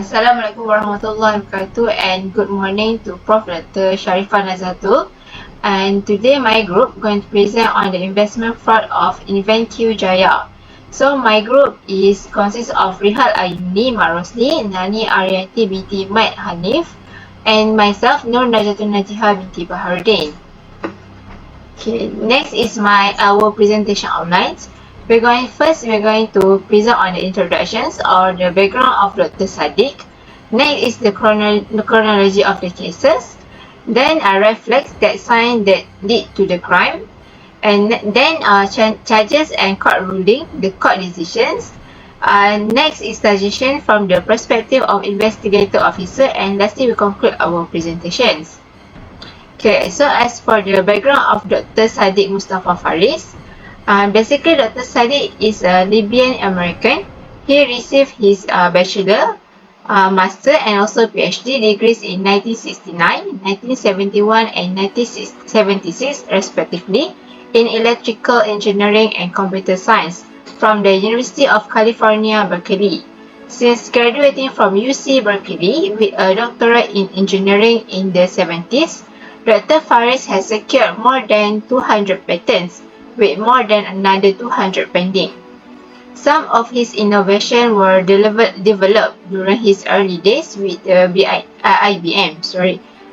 Assalamualaikum warahmatullahi wabarakatuh and good morning to Prof. Dr. Sharifah Nazatul. And today my group going to present on the investment fraud of InventQ Jaya. So my group consists of Rihal Ayuni, Marosli, Nani Ariati binti Mat Hanif, and myself Nur Najatun Najiha binti Baharudin. Okay, next is our presentation outlines. We're going to present on the introductions or the background of Dr. Sadeg. Next is the chronology of the cases. Then red flags that sign that lead to the crime. And then charges and court ruling, the court decisions. Next is suggestion from the perspective of investigator officer, and lastly we conclude our presentations. Okay, so as for the background of Dr. Sadeg Mustafa Faris, basically Dr. Sadeg is a Libyan American. He received his bachelor, master and also PhD degrees in 1969, 1971 and 1976 respectively in electrical engineering and computer science from the University of California, Berkeley. Since graduating from UC Berkeley with a doctorate in engineering in the 70s, Dr. Faris has secured more than 200 patents, with more than another 200 pending. Some of his innovations were developed during his early days with IBM.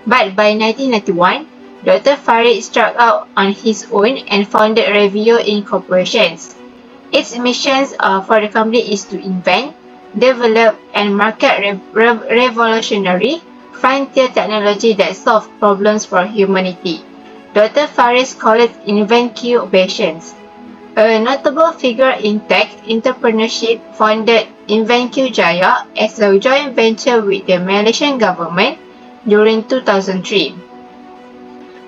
But by 1991, Dr. Faris struck out on his own and founded Revio Incorporations. Its mission for the company is to invent, develop, and market revolutionary frontier technology that solve problems for humanity. Dr. Faris called it InventQ Patients. A notable figure in tech entrepreneurship founded InventQ Jaya as a joint venture with the Malaysian government during 2003.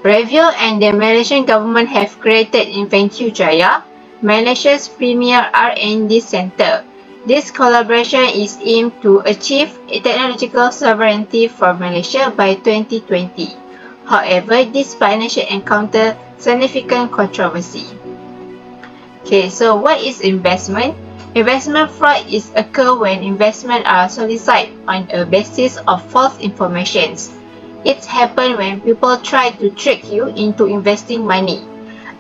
Revio and the Malaysian government have created InventQ Jaya, Malaysia's premier R&D center. This collaboration is aimed to achieve technological sovereignty for Malaysia by 2020. However, this partnership encountered significant controversy. Okay, so what is investment? Investment fraud occurs when investments are solicited on a basis of false information. It happens when people try to trick you into investing money.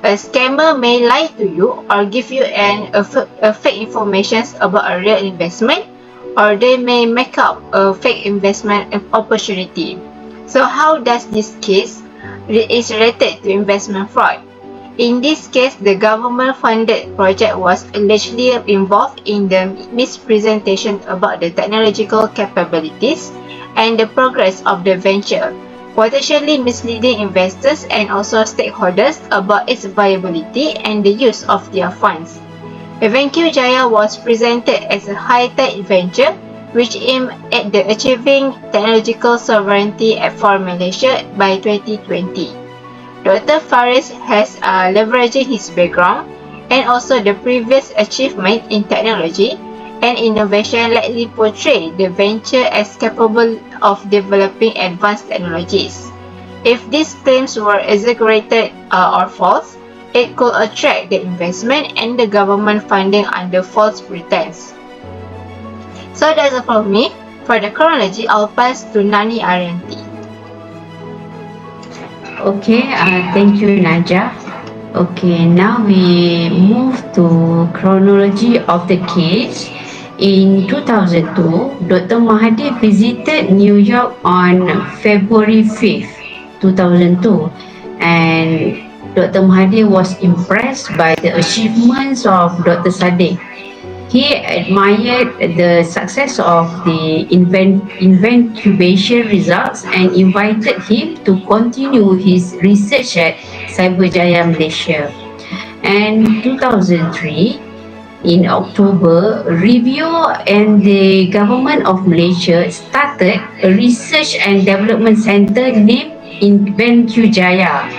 A scammer may lie to you or give you a fake information about a real investment, or they may make up a fake investment opportunity. So how does this case is related to investment fraud? In this case, the government-funded project was allegedly involved in the mispresentation about the technological capabilities and the progress of the venture, potentially misleading investors and also stakeholders about its viability and the use of their funds. InventQ Jaya was presented as a high-tech venture which aimed at achieving technological sovereignty for Malaysia by 2020. Dr. Faris has leveraging his background and also the previous achievement in technology and innovation likely portray the venture as capable of developing advanced technologies. If these claims were exaggerated or false, it could attract the investment and the government funding under false pretense. So that's all from me. For the chronology, I'll pass to Nani Arianti. Okay, thank you, Naja. Okay, now we move to chronology of the case. In 2002, Dr. Mahathir visited New York on February 5th, 2002, and Dr. Mahathir was impressed by the achievements of Dr. Sadeg. He admired the success of the incubation results and invited him to continue his research at Cyberjaya Malaysia. And 2003, in October, Revio and the Government of Malaysia started a research and development center named InventQ Jaya.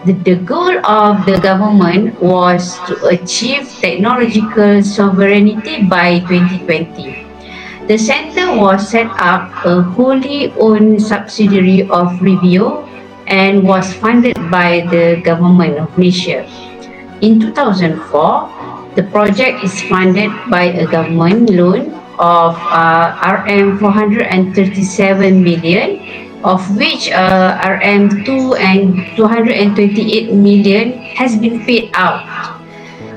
The goal of the government was to achieve technological sovereignty by 2020. The center was set up a wholly owned subsidiary of Revio and was funded by the government of Malaysia. In 2004, the project is funded by a government loan of RM 437 million, of which RM 2 and 228 million has been paid out.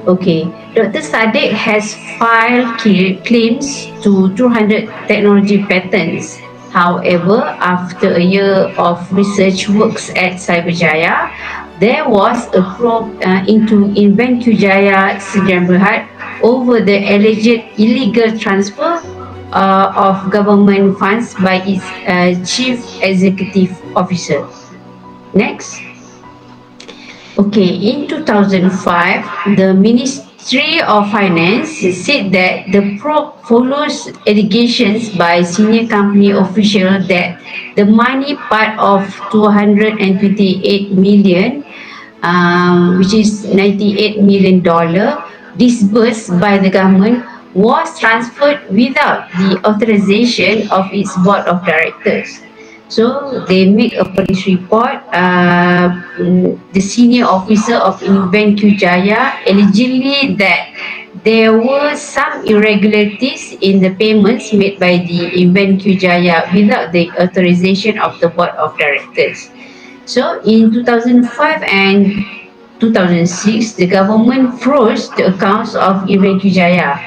Okay, Dr. Sadeg has filed claims to 200 technology patents. However, after a year of research works at Cyberjaya, there was a probe into InvenQ Jaya Sdn Bhd over the alleged illegal transfer of government funds by its chief executive officer. Next. Okay, in 2005, the Ministry of Finance said that the probe follows allegations by senior company officials that the money part of 228 million, which is $98 million, disbursed by the government was transferred without the authorization of its board of directors. So they make a police report. The senior officer of InvenQ Jaya allegedly that there were some irregularities in the payments made by the InvenQ Jaya without the authorization of the board of directors. So in 2005 and 2006, the government froze the accounts of InvenQ Jaya.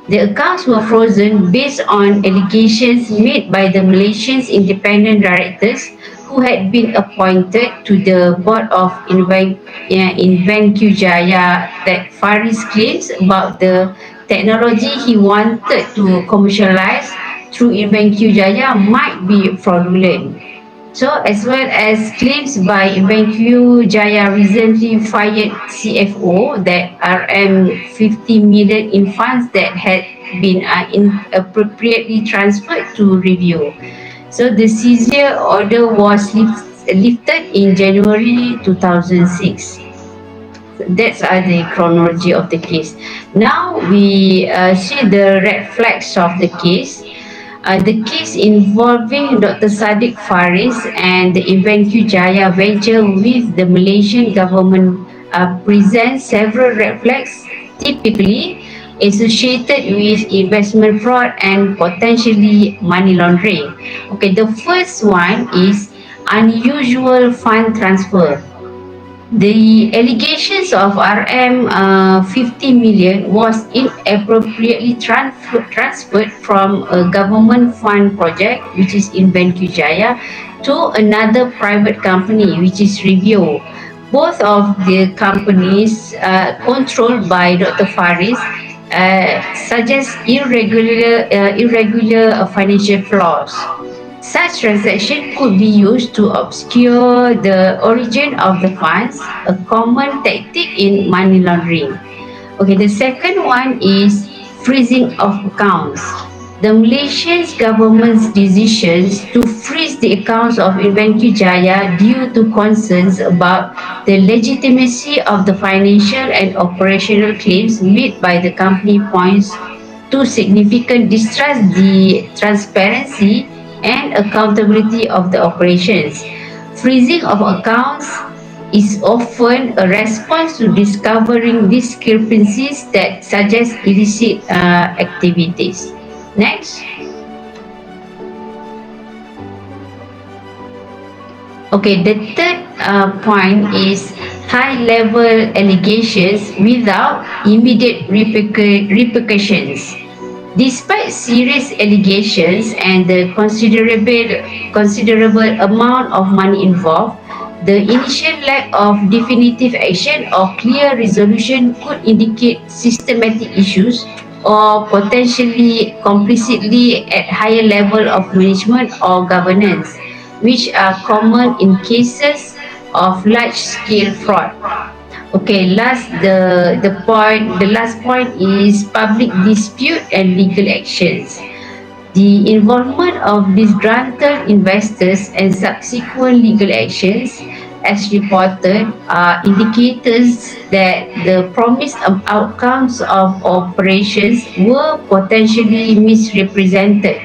The accounts were frozen based on allegations made by the Malaysian independent directors who had been appointed to the board of InvenQ Jaya that Faris claims about the technology he wanted to commercialize through InvenQ Jaya might be fraudulent. So, as well as claims by InvenQ Jaya recently fired CFO that RM 50 million in funds that had been inappropriately transferred to review. So, the seizure order was lifted in January 2006. That's the chronology of the case. Now we see the red flags of the case. The case involving Dr. Sadeg Faris and the InvenQ Jaya venture with the Malaysian government presents several red flags, typically associated with investment fraud and potentially money laundering. Okay, the first one is unusual fund transfer. The allegations of RM 50 million was inappropriately transferred from a government fund project, which is InvenQ Jaya, to another private company, which is Review. Both of the companies controlled by Dr. Faris suggest irregular financial flows. Such transaction could be used to obscure the origin of the funds, a common tactic in money laundering. Okay, the second one is freezing of accounts. The Malaysian government's decisions to freeze the accounts of InvenQ Jaya due to concerns about the legitimacy of the financial and operational claims made by the company points to significant distrust the transparency and accountability of the operations. Freezing of accounts is often a response to discovering discrepancies that suggest illicit activities. Next. Okay, the third point is high-level allegations without immediate repercussions. Despite serious allegations and the considerable amount of money involved, the initial lack of definitive action or clear resolution could indicate systematic issues or potentially complicity at higher level of management or governance, which are common in cases of large-scale fraud. Okay, the last point is public dispute and legal actions. The involvement of disgruntled investors and subsequent legal actions, as reported, are indicators that the promised outcomes of operations were potentially misrepresented.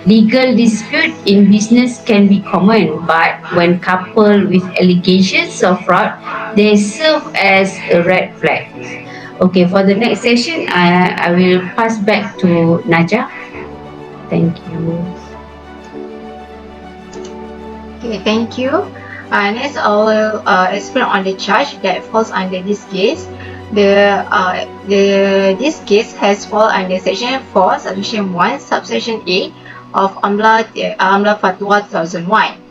Legal dispute in business can be common, but when coupled with allegations of fraud, they serve as a red flag. Okay, for the next session, I will pass back to Naja. Thank you. Okay, thank you. Next, I will explain on the charge that falls under this case. This case has fall under Section 4, Subsection 1, Subsection A of Amla Fatwa 2001.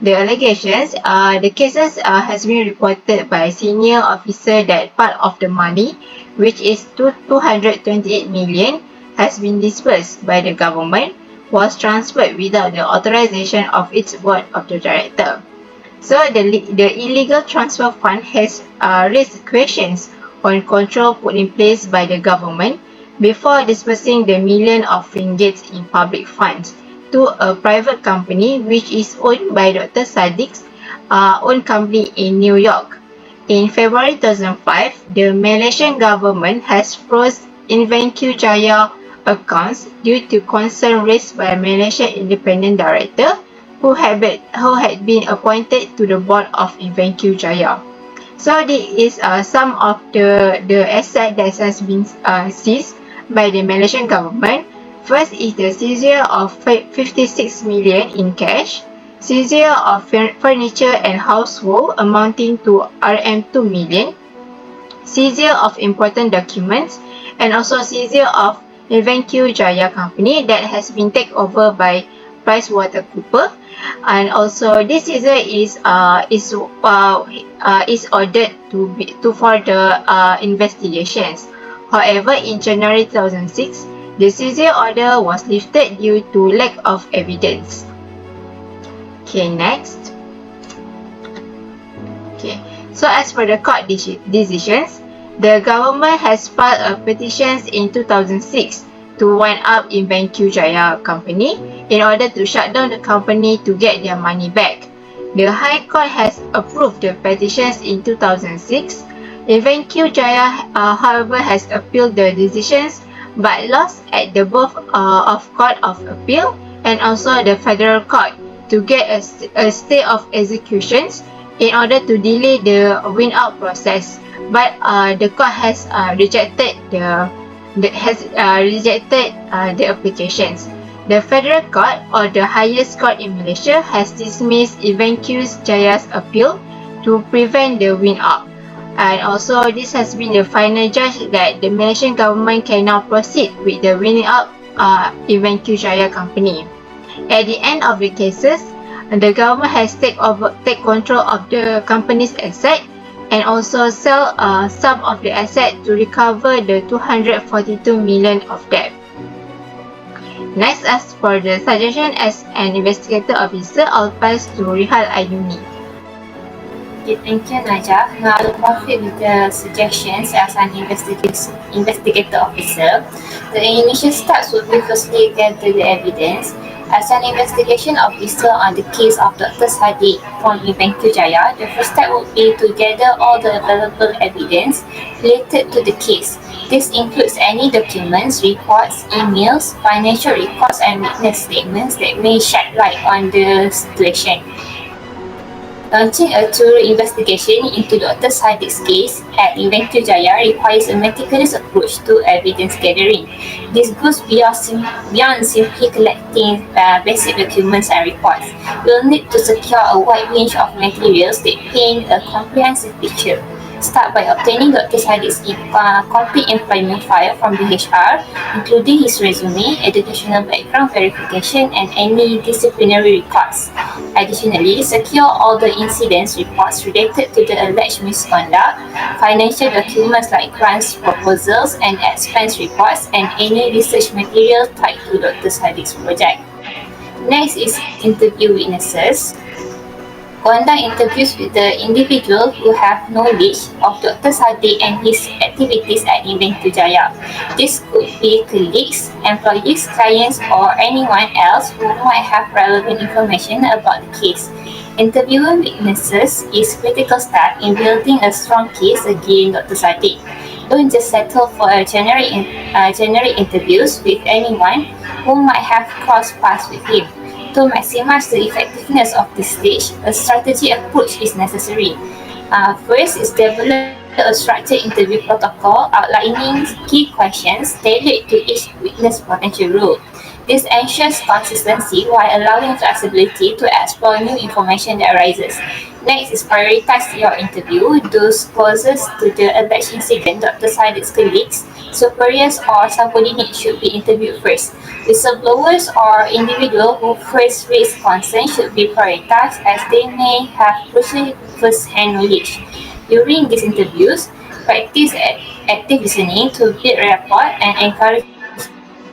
The allegations, the cases has been reported by a senior officer that part of the money, which is 228 million, has been disbursed by the government, was transferred without the authorization of its board of the director. So the illegal transfer fund has raised questions on control put in place by the government before disbursing the million of ringgits in public funds to a private company which is owned by Dr. Sadeg's own company in New York. In February 2005, the Malaysian government has froze InvenQ Jaya accounts due to concern raised by Malaysian independent director who had been appointed to the board of InvenQ Jaya. So this is some of the asset that has been seized by the Malaysian government. First is the seizure of 56 million in cash, seizure of furniture and household amounting to RM2 million, seizure of important documents, and also seizure of InvenQ Jaya company that has been taken over by PricewaterhouseCoopers. And also this seizure is ordered to further investigations. However, in January 2006, the seizure order was lifted due to lack of evidence. Okay, next. Okay, so as for the court decisions, the government has filed a petition in 2006 to wind up InvenQ Jaya company in order to shut down the company to get their money back. The High Court has approved the petitions in 2006. InvenQ Jaya, however, has appealed the decisions but lost at the both of Court of Appeal and also the Federal Court to get a stay of executions in order to delay the win out process. But the court has rejected the applications. The Federal Court, or the highest court in Malaysia, has dismissed InvenQ Jaya's appeal to prevent the win up. And also this has been the final judge that the Malaysian government can now proceed with the winning up InvenQ Jaya company. At the end of the cases, the government has take control of the company's asset and also sell some of the asset to recover the 242 million of debt. Next, as for the suggestion as an investigator officer, I'll pass to Rihal Ayuni. Okay, thank you, Najah. Now I'll proceed with the suggestions as an investigator officer. The initial steps would be firstly gather the evidence. As an investigation officer on the case of Dr. Sadeg from InvenQ Jaya, the first step would be to gather all the available evidence related to the case. This includes any documents, reports, emails, financial records, and witness statements that may shed light on the situation. Launching a thorough investigation into Dr. Sadeg's case at InvenQ Jaya requires a meticulous approach to evidence gathering. This goes beyond simply collecting basic documents and reports. You will need to secure a wide range of materials that paint a comprehensive picture. Start by obtaining Dr. Sadeg's complete employment file from the HR, including his resume, educational background verification, and any disciplinary records. Additionally, secure all the incidents reports related to the alleged misconduct, financial documents like grants proposals and expense reports, and any research material tied to Dr. Sadeg's project. Next is interview witnesses. Conduct interviews with the individuals who have knowledge of Dr. Sadeg and his activities at InvenQ Jaya. This could be colleagues, employees, clients, or anyone else who might have relevant information about the case. Interviewing witnesses is a critical step in building a strong case against Dr. Sadeg. Don't just settle for generic interviews with anyone who might have crossed paths with him. To maximize the effectiveness of this stage, a strategy approach is necessary. First is develop a structured interview protocol outlining key questions tailored to each witness potential role. This ensures consistency while allowing flexibility to explore new information that arises. Next is prioritize your interview. Those closest to the alleged incident, Dr. Sadeg's colleagues, superiors, or subordinates should be interviewed first. Whistleblowers or individuals who first raise concern should be prioritized as they may have crucial first-hand knowledge. During these interviews, practice active listening to build rapport and encourage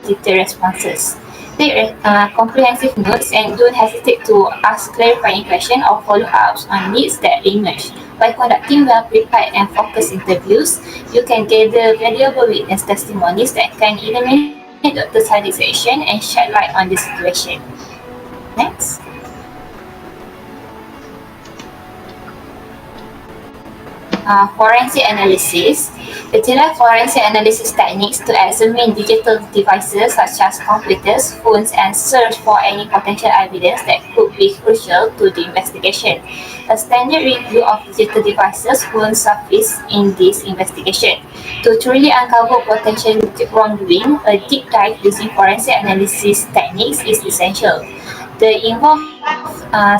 detailed responses. Take comprehensive notes and don't hesitate to ask clarifying questions or follow-ups on needs that emerge. By conducting well-prepared and focused interviews, you can gather valuable witness testimonies that can illuminate Dr. Sadeg's action and shed light on the situation. Next. Forensic analysis. Particular forensic analysis techniques to examine digital devices such as computers, phones, and search for any potential evidence that could be crucial to the investigation. A standard review of digital devices won't suffice in this investigation. To truly uncover potential wrongdoing, a deep dive using forensic analysis techniques is essential. This involves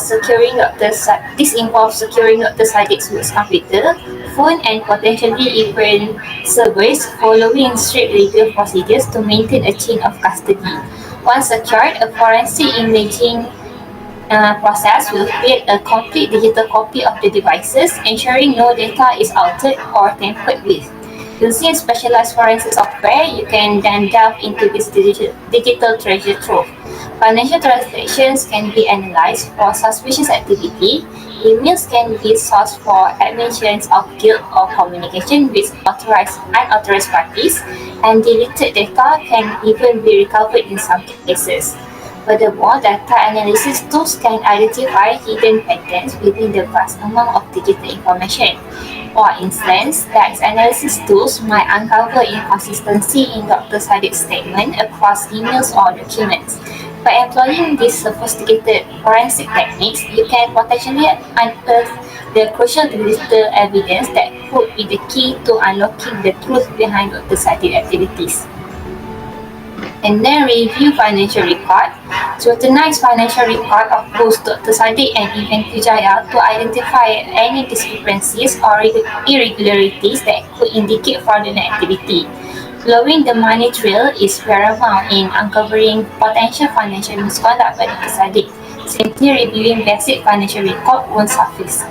securing Dr. Sadeg's work computer, phone, and potentially even servers, following strict legal procedures to maintain a chain of custody. Once secured, a forensic imaging process will create a complete digital copy of the devices, ensuring no data is altered or tampered with. Using specialized forensic software, you can then delve into this digital treasure trove. Financial transactions can be analyzed for suspicious activity. Emails can be sourced for admissions of guilt or communication with unauthorized parties, and deleted data can even be recovered in some cases. Furthermore, data analysis tools can identify hidden patterns within the vast amount of digital information. For instance, tax analysis tools might uncover inconsistency in Dr. Sadeg's statement across emails or documents. By employing these sophisticated forensic techniques, you can potentially unearth the crucial digital evidence that could be the key to unlocking the truth behind Dr. Sadeg's activities. And then review financial record. Scrutinize financial record of both Dr. Sadeg and Inventive Jaya to identify any discrepancies or irregularities that could indicate fraudulent activity. Following the money trail is paramount in uncovering potential financial misconduct by Dr. Sadeg. Simply reviewing basic financial record won't suffice.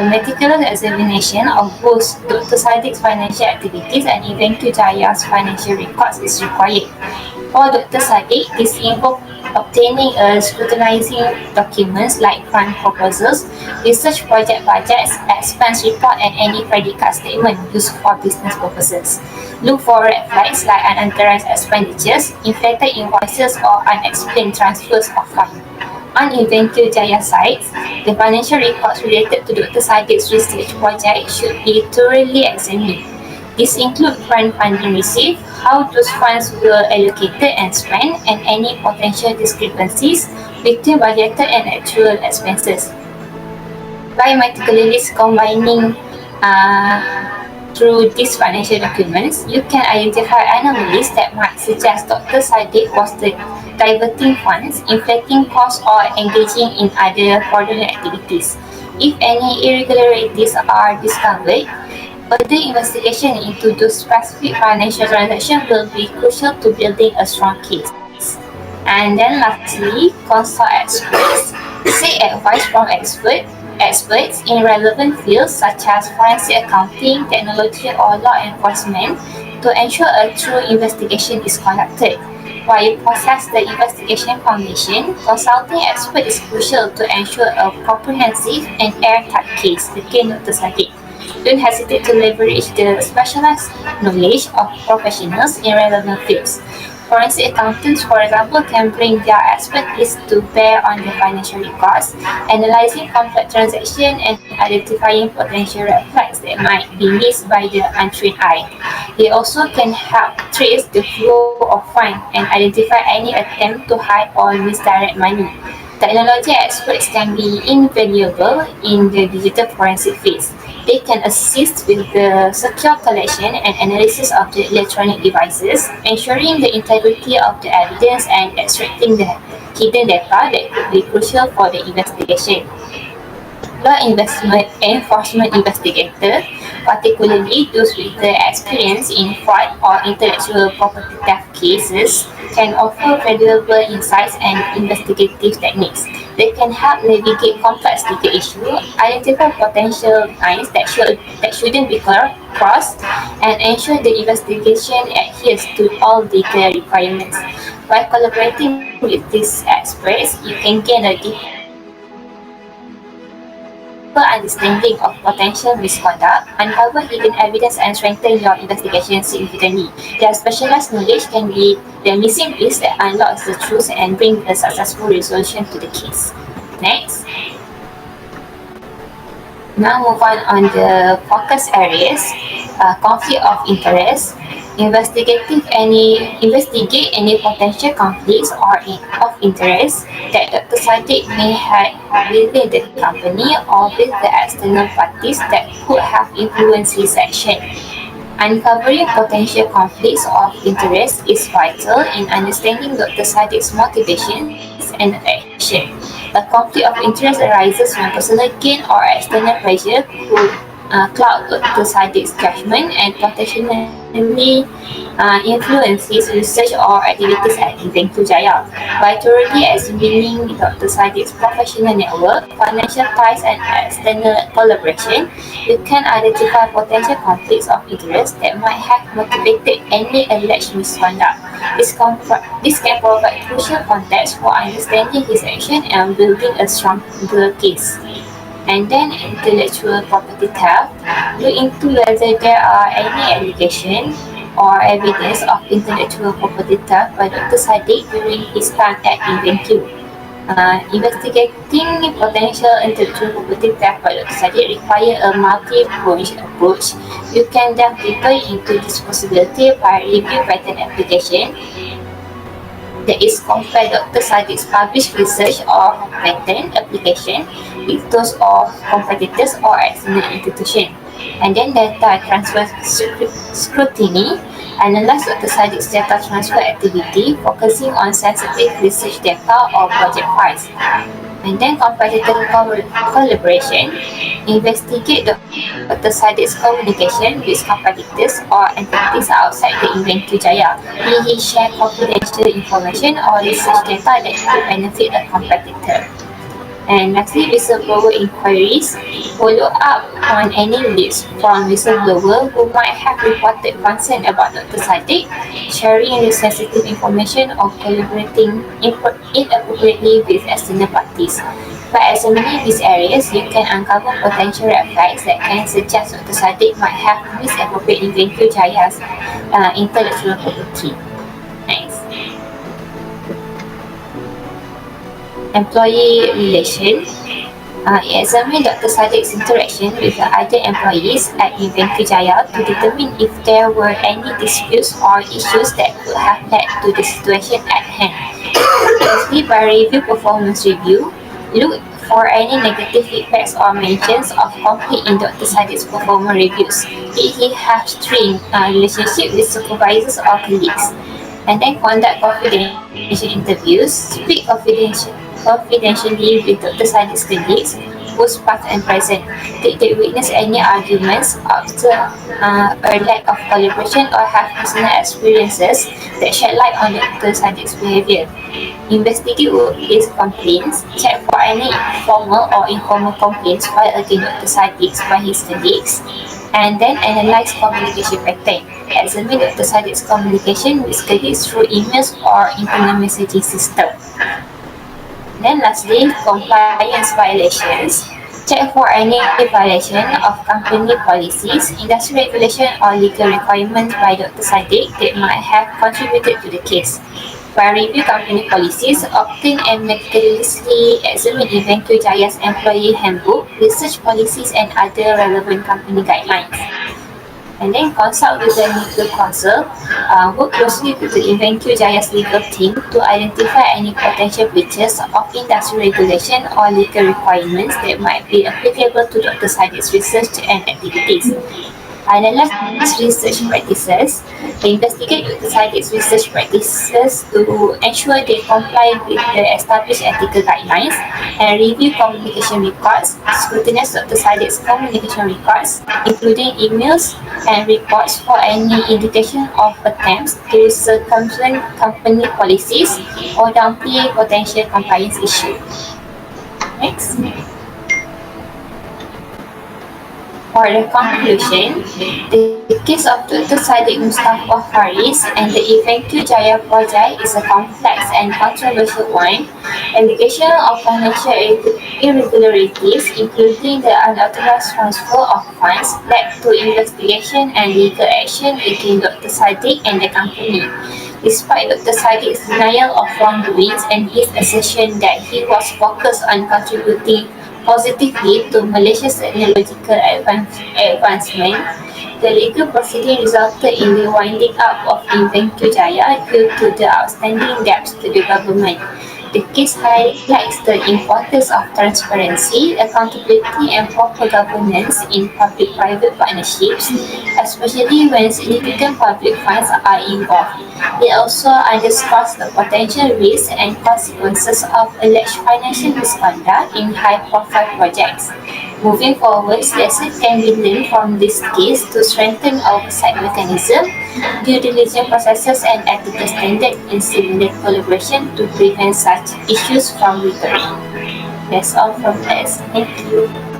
Meticulous examination of both Dr. Sadeg's financial activities and Inventive Jaya's financial records is required. For Dr. Sadeg, this involves obtaining scrutinizing documents like grant proposals, research project budgets, expense report, and any credit card statement used for business purposes. Look for red flags like unauthorized expenditures, inflated invoices, or unexplained transfers of funds. On Inventive Jaya sites, the financial records related to Dr. Sadeg's research project should be thoroughly examined. This includes grant funding received, how those funds were allocated and spent, and any potential discrepancies between budgeted and actual expenses. By meticulously combining through these financial documents, you can identify anomalies that might suggest Dr. Sadeg was diverting funds, inflating costs, or engaging in other fraudulent activities. If any irregularities are discovered, further investigation into those specific financial transactions will be crucial to building a strong case. And then lastly, consult experts. Seek advice from experts in relevant fields such as forensic accounting, technology, or law enforcement to ensure a true investigation is conducted. While you process the investigation foundation, consulting experts is crucial to ensure a comprehensive and airtight case against Dr. Sadeg. Don't hesitate to leverage the specialized knowledge of professionals in relevant fields. Forensic accountants, for example, can bring their expertise to bear on the financial records, analyzing complex transactions and identifying potential red flags that might be missed by the untrained eye. They also can help trace the flow of funds and identify any attempt to hide or misdirect money. Technology experts can be invaluable in the digital forensic phase. They can assist with the secure collection and analysis of the electronic devices, ensuring the integrity of the evidence and extracting the hidden data that could be crucial for the investigation. Law enforcement investigators, particularly those with the experience in fraud or intellectual property theft cases, can offer valuable insights and investigative techniques. They can help navigate complex legal issues, identify potential lines that shouldn't be crossed, and ensure the investigation adheres to all legal requirements. By collaborating with these experts, you can gain a deeper understanding of potential misconduct, uncover hidden evidence, and strengthen your investigation significantly. Their specialized knowledge can be the missing piece that unlocks the truth and bring a successful resolution to the case. Next. Now move on the focus areas, conflict of interest, investigate any potential conflicts of interest that Dr. Sadeg may have within the company or with the external parties that could have influenced his action. Uncovering potential conflicts of interest is vital in understanding Dr. Sadeg's motivations and action. A conflict of interest arises when personal gain or external pressure could cloud Dr. Sadeg's judgment and potentially influence his research or activities at Invenco Jaya. By thoroughly examining Dr. Sadeg's professional network, financial ties, and external collaboration, you can identify potential conflicts of interest that might have motivated any alleged misconduct. This can provide crucial context for understanding his action and building a stronger case. And then intellectual property theft. Look into whether there are any allegations or evidence of intellectual property theft by Dr. Sadeg during his time at Invenco. Investigating potential intellectual property theft by Dr. Sadeg requires a multi-pronged approach. You can dive deeper into this possibility by reviewing patent application, that is compare Dr. Sadeg's published research or patent application with those of competitors or external institutions. And then data transfer scrutiny, analyze Dr. Sadeg's data transfer activity, focusing on sensitive research data or project files. And then competitor collaboration, investigate Dr. Sadeg's communication with competitors or entities outside the Invenco Jaya. He share confidential information or research data that could benefit a competitor. And lastly, whistleblower inquiries. Follow up on any leads from whistleblower who might have reported concern about Dr. Sadeg, sharing sensitive information, or collaborating inappropriately with external parties. By examining these areas, you can uncover potential red flags that can suggest Dr. Sadeg might have misappropriated Invenco Jaya's intellectual property. Nice. Employee relations. Examine Dr. Sadeg's interaction with the other employees at Invenco Jaya to determine if there were any disputes or issues that could have led to the situation at hand. Lastly, by review performance review, look for any negative feedbacks or mentions of conflict in Dr. Sadeg's performance reviews. Did he have strained relationship with supervisors or colleagues? And then conduct confidential interviews. Speak confidentially with Dr. Sadeg's colleagues, both past and present. Did they witness any arguments, observe a lack of collaboration, or have personal experiences that shed light on Dr. Sadeg's behavior? Investigate workplace complaints. Check for any formal or informal complaints filed against Dr. Sadeg by his colleagues. And then analyze communication pattern. Examine Dr. Sadeg's communication with colleagues through emails or internal messaging system. Then lastly, compliance violations. Check for any violation of company policies, industry regulation, or legal requirements by Dr. Sadeg that might have contributed to the case. By review company policies, obtain and meticulously examine Invenco Jaya's employee handbook, research policies, and other relevant company guidelines. and then consult with the legal counsel, work closely with the InventQ Jaya's legal team to identify any potential breaches of industry regulation or legal requirements that might be applicable to Dr. Sadeg's research and activities. Analyze research practices, investigate Dr. Sadeg's research practices to ensure they comply with the established ethical guidelines, and review communication records, scrutinize Dr. Sadeg's communication records, including emails and reports for any indication of attempts to circumvent company policies or downplay potential compliance issues. Next. For the conclusion, the case of Dr. Sadeg Mustafa Faris and the Eventu Jaya project is a complex and controversial one. Allegation of financial irregularities, including the unauthorized transfer of funds, led to investigation and legal action against Dr. Sadeg and the company. Despite Dr. Sadeg's denial of wrongdoings and his assertion that he was focused on contributing positively to Malaysia's technological advancement, the legal proceeding resulted in the winding up of InventQ Jaya due to the outstanding debts to the government. The case highlights the importance of transparency, accountability, and proper governance in public-private partnerships, especially when significant public funds are involved. It also underscores the potential risks and consequences of alleged financial misconduct in high-profile projects. Moving forward, lessons can be learned from this case to strengthen oversight mechanism, due diligence processes, and ethical standards in similar collaboration to prevent such issues from recurring. That's all from us. Thank you.